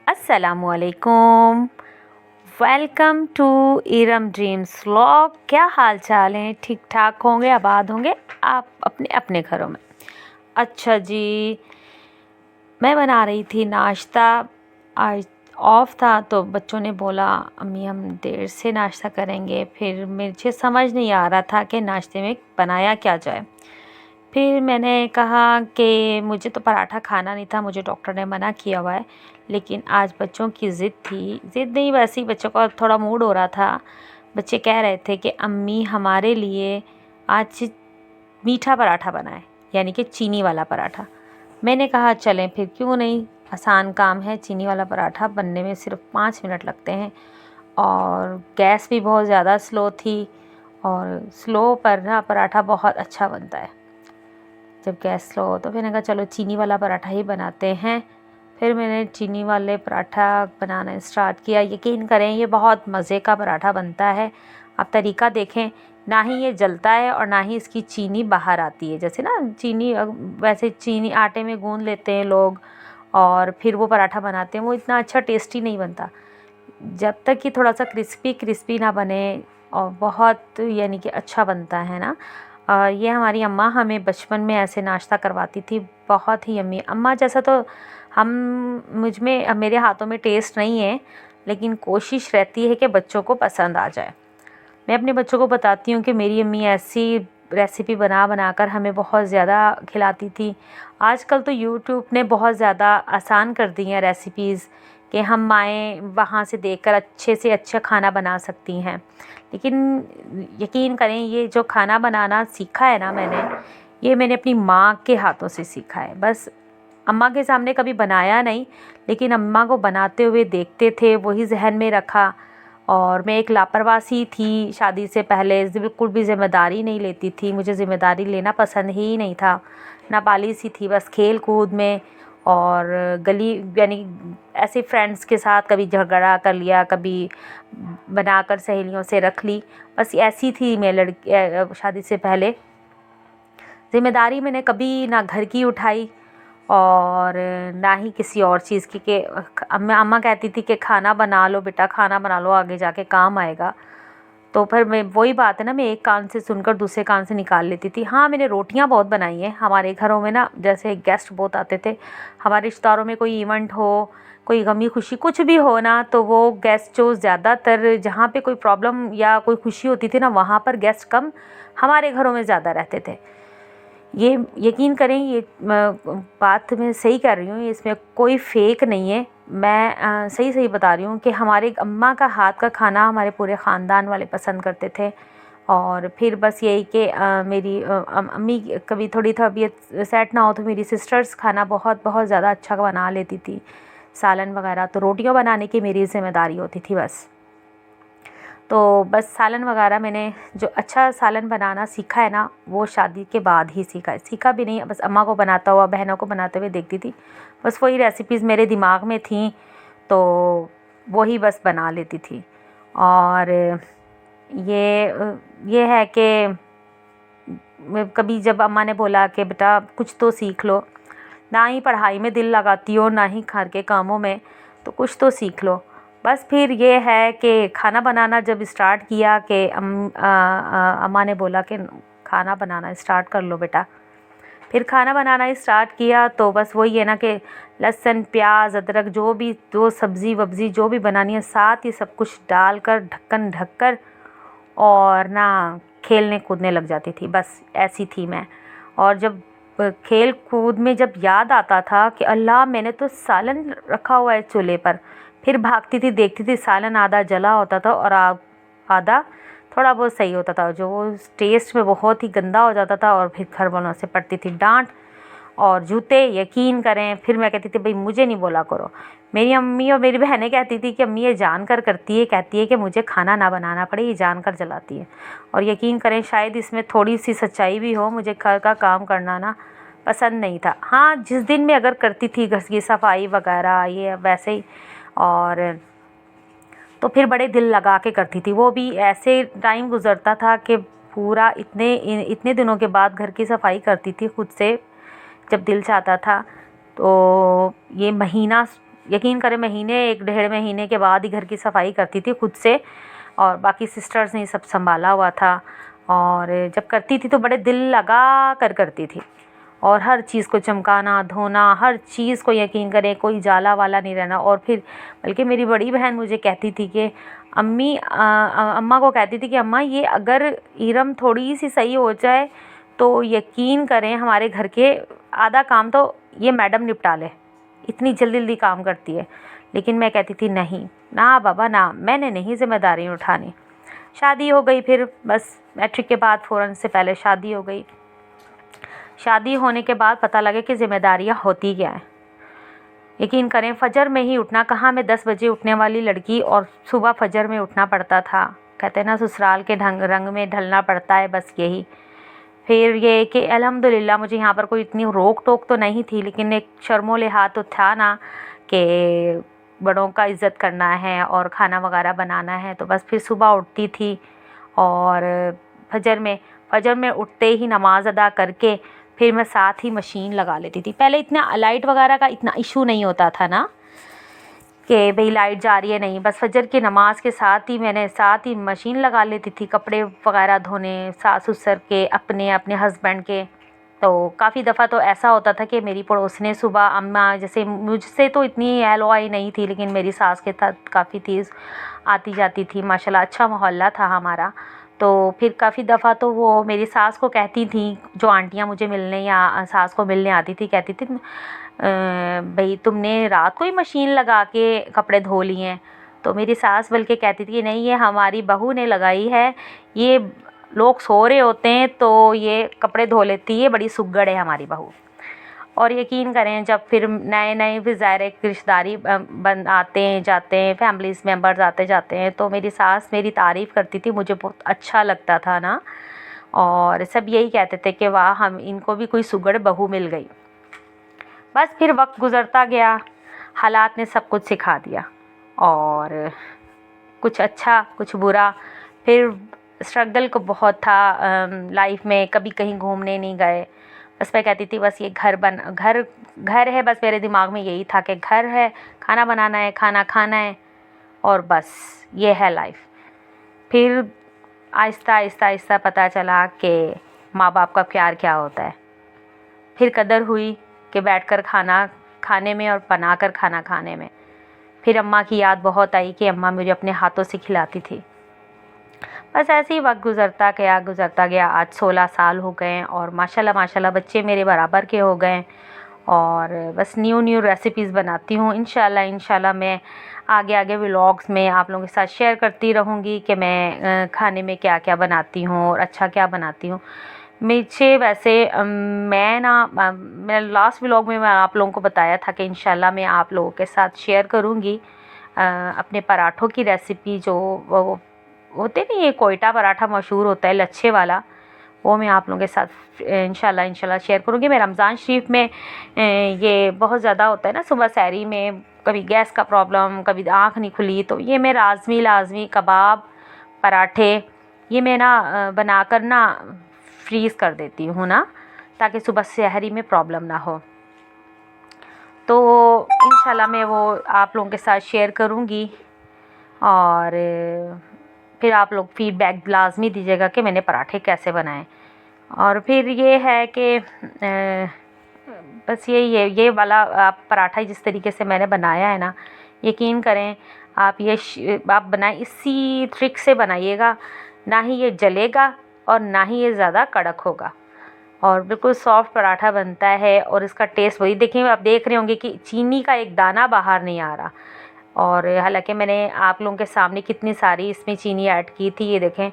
अस्सलामुअलैकुम। Welcome to Iram dreams vlog. क्या हाल चाल हैं? ठीक ठाक होंगे, आबाद होंगे आप अपने अपने घरों में। अच्छा जी, मैं बना रही थी नाश्ता। आज ऑफ था तो बच्चों ने बोला अम्मी हम देर से नाश्ता करेंगे। फिर मुझे समझ नहीं आ रहा था कि नाश्ते में बनाया क्या जाए। फिर मैंने कहा कि मुझे तो पराठा खाना नहीं था, मुझे डॉक्टर ने मना किया हुआ है। लेकिन आज बच्चों की ज़िद थी, ज़िद नहीं वैसे ही बच्चों का थोड़ा मूड हो रहा था। बच्चे कह रहे थे कि अम्मी हमारे लिए आज मीठा पराठा बनाएं, यानी कि चीनी वाला पराठा। मैंने कहा चलें फिर, क्यों नहीं, आसान काम है। चीनी वाला पराठा बनने में सिर्फ 5 मिनट लगते हैं और गैस भी बहुत ज़्यादा स्लो थी। और स्लो पर ना पराठा बहुत अच्छा बनता है जब गैस स्लो हो। तो फिर मैंने कहा चलो चीनी वाला पराठा ही बनाते हैं। फिर मैंने चीनी वाले पराठा बनाना स्टार्ट किया। यकीन करें ये बहुत मज़े का पराठा बनता है। आप तरीका देखें, ना ही ये जलता है और ना ही इसकी चीनी बाहर आती है। जैसे ना चीनी वैसे चीनी आटे में गूंद लेते हैं लोग और फिर वो पराठा बनाते हैं, वो इतना अच्छा टेस्टी नहीं बनता जब तक कि थोड़ा सा क्रिस्पी क्रिस्पी ना बने। और बहुत यानी कि अच्छा बनता है ना। ये हमारी अम्मा हमें बचपन में ऐसे नाश्ता करवाती थी, बहुत ही यम्मी। अम्मा जैसा तो हम मुझ में मेरे हाथों में टेस्ट नहीं है, लेकिन कोशिश रहती है कि बच्चों को पसंद आ जाए। मैं अपने बच्चों को बताती हूँ कि मेरी अम्मी ऐसी रेसिपी बना बना कर हमें बहुत ज़्यादा खिलाती थी। आजकल तो यूट्यूब ने बहुत ज़्यादा आसान कर दी हैं रेसिपीज़ कि हम माएँ वहाँ से देखकर अच्छे से अच्छा खाना बना सकती हैं। लेकिन यकीन करें ये जो खाना बनाना सीखा है ना मैंने, ये मैंने अपनी माँ के हाथों से सीखा है। बस अम्मा के सामने कभी बनाया नहीं, लेकिन अम्मा को बनाते हुए देखते थे, वही जहन में रखा। और मैं एक लापरवाह सी थी शादी से पहले, बिल्कुल भी ज़िम्मेदारी नहीं लेती थी। मुझे ज़िम्मेदारी लेना पसंद ही नहीं था। नाबालिग सी थी बस खेल कूद में। और गली यानी ऐसे फ्रेंड्स के साथ कभी झगड़ा कर लिया, कभी बनाकर सहेलियों से रख ली, बस ऐसी थी मैं लड़की शादी से पहले। ज़िम्मेदारी मैंने कभी ना घर की उठाई और ना ही किसी और चीज़ की। कि अम्मा कहती थी कि खाना बना लो बेटा, खाना बना लो, आगे जाके काम आएगा। तो फिर मैं वही बात है ना, मैं एक कान से सुनकर दूसरे कान से निकाल लेती थी। हाँ, मैंने रोटियां बहुत बनाई हैं। हमारे घरों में ना जैसे गेस्ट बहुत आते थे, हमारे रिश्तेदारों में कोई इवेंट हो, कोई गमी खुशी कुछ भी हो ना, तो वो गेस्ट जो ज़्यादातर जहाँ पे कोई प्रॉब्लम या कोई खुशी होती थी ना, वहाँ पर गेस्ट कम, हमारे घरों में ज़्यादा रहते थे। ये यकीन करें, ये बात मैं सही कर रही हूँ, इसमें कोई फेक नहीं है। मैं सही सही बता रही हूँ कि हमारे अम्मा का हाथ का खाना हमारे पूरे ख़ानदान वाले पसंद करते थे। और फिर बस यही कि मेरी अम्मी कभी थोड़ी तबीयत सेट ना हो तो मेरी सिस्टर्स खाना बहुत बहुत ज़्यादा अच्छा बना लेती थी, सालन वगैरह। तो रोटियां बनाने की मेरी ज़िम्मेदारी होती थी बस। तो बस सालन वगैरह मैंने जो अच्छा सालन बनाना सीखा है ना, वो शादी के बाद ही सीखा है। सीखा भी नहीं, बस अम्मा को बनाता हुआ, बहनों को बनाते हुए देखती थी। बस वही रेसिपीज़ मेरे दिमाग में थी, तो वही बस बना लेती थी। और ये है कि कभी जब अम्मा ने बोला कि बेटा कुछ तो सीख लो, ना ही पढ़ाई में दिल लगाती हो ना ही घर के कामों में, तो कुछ तो सीख लो। बस फिर ये है कि खाना बनाना जब स्टार्ट किया कि अम्मा ने बोला कि खाना बनाना स्टार्ट कर लो बेटा। फिर खाना बनाना स्टार्ट किया तो बस वही है ना कि लहसुन प्याज अदरक जो भी, जो सब्ज़ी वब्ज़ी जो भी बनानी है, साथ ही सब कुछ डालकर ढक्कन ढककर और ना खेलने कूदने लग जाती थी। बस ऐसी थी मैं। और जब खेल कूद में जब याद आता था कि अल्लाह मैंने तो सालन रखा हुआ है चूल्हे पर, फिर भागती थी, देखती थी सालन आधा जला होता था और आधा थोड़ा बहुत सही होता था, जो वो टेस्ट में बहुत ही गंदा हो जाता था। और फिर घर वालों से पड़ती थी डांट और जूते। यकीन करें, फिर मैं कहती थी भाई मुझे नहीं बोला करो। मेरी अम्मी और मेरी बहनें कहती थी कि अम्मी ये जान कर करती है, कहती है कि मुझे खाना ना बनाना पड़े, ये जान कर जलाती है। और यकीन करें शायद इसमें थोड़ी सी सच्चाई भी हो, मुझे घर का काम करना ना पसंद नहीं था। हाँ, जिस दिन मैं अगर करती थी घर की सफाई वगैरह ये वैसे ही, और तो फिर बड़े दिल लगा के करती थी। वो भी ऐसे टाइम गुज़रता था कि पूरा इतने दिनों के बाद घर की सफाई करती थी खुद से, जब दिल चाहता था। तो ये महीना यकीन करें महीने 1 डेढ़ महीने के बाद ही घर की सफाई करती थी खुद से, और बाकी सिस्टर्स ने सब संभाला हुआ था। और जब करती थी तो बड़े दिल लगा कर करती थी, और हर चीज़ को चमकाना धोना, हर चीज़ को यकीन करें कोई जाला वाला नहीं रहना। और फिर बल्कि मेरी बड़ी बहन मुझे कहती थी कि अम्मा को कहती थी कि अम्मा ये अगर इरम थोड़ी सी सही हो जाए तो यकीन करें हमारे घर के आधा काम तो ये मैडम निपटा ले, इतनी जल्दी जल्दी काम करती है। लेकिन मैं कहती थी नहीं ना बाबा ना, मैंने नहीं जिम्मेदारी उठानी। शादी हो गई, फिर बस मैट्रिक के बाद फ़ौरन से पहले शादी हो गई। शादी होने के बाद पता लगे कि ज़िम्मेदारियाँ होती क्या हैं। यकीन करें फजर में ही उठना, कहाँ मैं 10 बजे उठने वाली लड़की और सुबह फजर में उठना पड़ता था। कहते हैं ना ससुराल के रंग में ढलना पड़ता है, बस यही। फिर ये कि अल्हम्दुलिल्लाह मुझे यहाँ पर कोई इतनी रोक टोक तो नहीं थी, लेकिन एक शर्मो लिहाज तो था ना कि बड़ों का इज़्ज़त करना है और खाना वगैरह बनाना है। तो बस फिर सुबह उठती थी और फजर में उठते ही नमाज़ अदा करके फिर मैं साथ ही मशीन लगा लेती थी। पहले इतना लाइट वगैरह का इतना इशू नहीं होता था ना कि भाई लाइट जा रही है, नहीं, बस फजर की नमाज़ के साथ ही मशीन लगा लेती थी, कपड़े वगैरह धोने, सास ससुर के, अपने हस्बैंड के। तो काफ़ी दफ़ा तो ऐसा होता था कि मेरी पड़ोसने सुबह अम्मा, जैसे मुझसे तो इतनी एलवाई नहीं थी लेकिन मेरी सास के साथ काफ़ी थी, आती जाती थी, माशाल्लाह अच्छा मोहल्ला था हमारा। तो फिर काफ़ी दफ़ा तो वो मेरी सास को कहती थी, जो आंटियाँ मुझे मिलने या सास को मिलने आती थी, कहती थी भाई तुमने रात को ही मशीन लगा के कपड़े धो लिए हैं। तो मेरी सास बल्कि कहती थी नहीं ये हमारी बहू ने लगाई है, ये लोग सो रहे होते हैं तो ये कपड़े धो लेती है, बड़ी सुग्गड़ है हमारी बहू। और यकीन करें जब फिर नए नए फिर ज़ाहिर है रिश्तेदारी बन आते हैं जाते हैं, फैमिलीज मेम्बर्स आते जाते हैं, तो मेरी सास मेरी तारीफ़ करती थी, मुझे बहुत अच्छा लगता था ना। और सब यही कहते थे कि वाह हम इनको भी कोई सुगड़ बहू मिल गई। बस फिर वक्त गुज़रता गया, हालात ने सब कुछ सिखा दिया, और कुछ अच्छा कुछ बुरा। फिर स्ट्रगल को बहुत था लाइफ में, कभी कहीं घूमने नहीं गए। बस मैं कहती थी बस ये घर है, बस मेरे दिमाग में यही था कि घर है, खाना बनाना है, खाना खाना है, और बस ये है लाइफ। फिर आहिस्ता आहिस्ता आहिस्ता पता चला कि माँ बाप का प्यार क्या होता है। फिर कदर हुई कि बैठकर खाना खाने में और बनाकर खाना खाने में। फिर अम्मा की याद बहुत आई कि अम्मा मुझे अपने हाथों से खिलाती थी। बस ऐसे ही वक्त गुज़रता गया। आज 16 साल हो गए और माशाल्लाह बच्चे मेरे बराबर के हो गए, और बस न्यू रेसिपीज़ बनाती हूँ। इंशाल्लाह मैं आगे व्लॉग्स में आप लोगों के साथ शेयर करती रहूँगी कि मैं खाने में क्या क्या बनाती हूँ और अच्छा क्या बनाती हूँ। मुझे वैसे मैं लास्ट व्लॉग में मैं आप लोगों को बताया था कि इंशाल्लाह मैं आप लोगों के साथ शेयर करूँगी अपने पराठों की रेसिपी। जो वो होते नहीं, ये कोयटा पराठा मशहूर होता है लच्छे वाला, वो मैं आप लोगों के साथ इंशाल्लाह शेयर करूँगी। मैं रमज़ान शरीफ में ये बहुत ज़्यादा होता है ना, सुबह सहरी में कभी गैस का प्रॉब्लम, कभी आँख नहीं खुली, तो ये मैं लाजमी कबाब पराठे ये मैं ना बनाकर ना फ्रीज़ कर देती हूँ ना, ताकि सुबह सहरी में प्रॉब्लम ना हो। तो इंशाल्लाह मैं वो आप लोगों के साथ शेयर करूँगी, और फिर आप लोग फीडबैक लाजमी दीजिएगा कि मैंने पराठे कैसे बनाए। और फिर ये है कि बस यही है, ये वाला आप पराठा जिस तरीके से मैंने बनाया है ना, यकीन करें आप बनाए इसी ट्रिक से बनाइएगा, ना ही ये जलेगा और ना ही ये ज़्यादा कड़क होगा, और बिल्कुल सॉफ्ट पराठा बनता है। और इसका टेस्ट वही देखिए, आप देख रहे होंगे कि चीनी का एक दाना बाहर नहीं आ रहा। और हालांकि मैंने आप लोगों के सामने कितनी सारी इसमें चीनी ऐड की थी, ये देखें।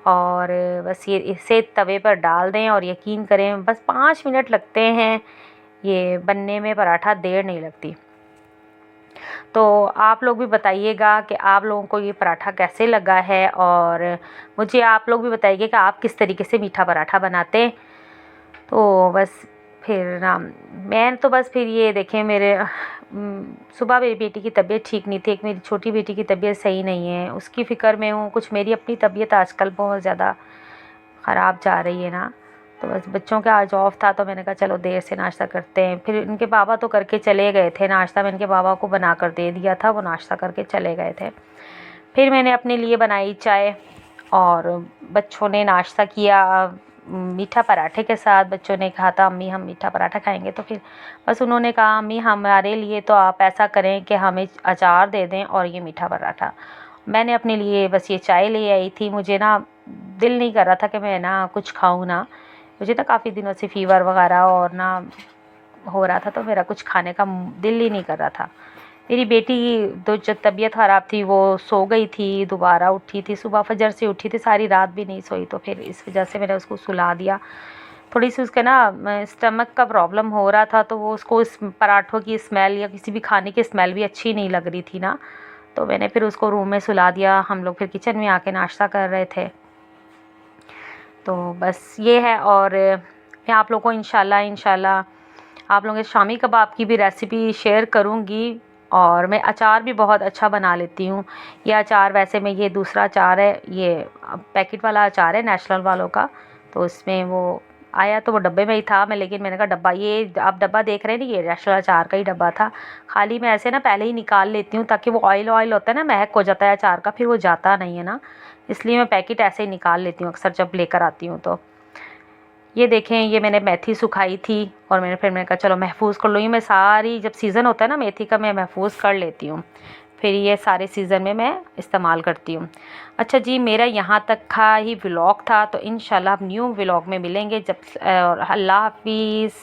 और बस ये इसे तवे पर डाल दें और यकीन करें बस 5 मिनट लगते हैं ये बनने में, पराठा देर नहीं लगती। तो आप लोग भी बताइएगा कि आप लोगों को ये पराठा कैसे लगा है, और मुझे आप लोग भी बताइए कि आप किस तरीके से मीठा पराठा बनाते हैं। तो बस फिर ना मैं तो बस फिर ये देखें मेरे सुबह मेरी बेटी की तबीयत ठीक नहीं थी, एक मेरी छोटी बेटी की तबीयत सही नहीं है, उसकी फ़िक्र में हूँ। कुछ मेरी अपनी तबीयत आजकल बहुत ज़्यादा ख़राब जा रही है ना, तो बस बच्चों का आज ऑफ था तो मैंने कहा चलो देर से नाश्ता करते हैं। फिर इनके पापा तो करके चले गए थे नाश्ता, मैंने इनके पापा को बना कर दे दिया था, वो नाश्ता करके चले गए थे। फिर मैंने अपने लिए बनाई चाय और बच्चों ने नाश्ता किया मीठा पराठे के साथ। बच्चों ने कहा था अम्मी हम मीठा पराठा खाएंगे, तो फिर बस उन्होंने कहा अम्मी हमारे लिए तो आप ऐसा करें कि हमें अचार दे दें और ये मीठा पराठा। मैंने अपने लिए बस ये चाय ले आई थी। मुझे ना दिल नहीं कर रहा था कि मैं ना कुछ खाऊं ना, मुझे ना काफ़ी दिनों से फ़ीवर वगैरह और ना हो रहा था, तो मेरा कुछ खाने का दिल ही नहीं कर रहा था। मेरी बेटी तो जब तबीयत ख़राब थी वो सो गई थी, दोबारा उठी थी, सुबह फजर से उठी थी, सारी रात भी नहीं सोई, तो फिर इस वजह से मैंने उसको सुला दिया। थोड़ी सी उसके ना स्टमक का प्रॉब्लम हो रहा था, तो वो उसको इस पराठों की स्मेल या किसी भी खाने की स्मेल भी अच्छी नहीं लग रही थी ना, तो मैंने फिर उसको रूम में सुला दिया। हम लोग फिर किचन में आके नाश्ता कर रहे थे। तो बस ये है। और मैं आप लोगों को इंशाल्लाह आप लोगों के शामी कबाब की भी रेसिपी शेयर करूँगी। और मैं अचार भी बहुत अच्छा बना लेती हूँ। ये अचार वैसे में ये दूसरा अचार है, ये पैकेट वाला अचार है नेशनल वालों का, तो इसमें वो आया तो वो डब्बे में ही था। लेकिन मैंने कहा डब्बा, ये आप डब्बा देख रहे हैं ना, ये नेशनल अचार का ही डब्बा था। खाली मैं ऐसे ना पहले ही निकाल लेती हूँ ताकि वो ऑयल होता है ना, महक हो जाता है अचार का, फिर वो जाता नहीं है ना, इसलिए मैं पैकेट ऐसे ही निकाल लेती हूँ अक्सर जब लेकर आती हूँ। तो ये देखें, ये मैंने मेथी सुखाई थी और मैंने कहा चलो महफूज़ कर लूँ। ये मैं सारी, जब सीज़न होता है ना मेथी का, मैं महफूज़ कर लेती हूँ, फिर ये सारे सीज़न में मैं इस्तेमाल करती हूँ। अच्छा जी, मेरा यहाँ तक का ही व्लॉग था, तो इंशाल्लाह अब न्यू व्लॉग में मिलेंगे। जब और अल्लाह हाफिज़।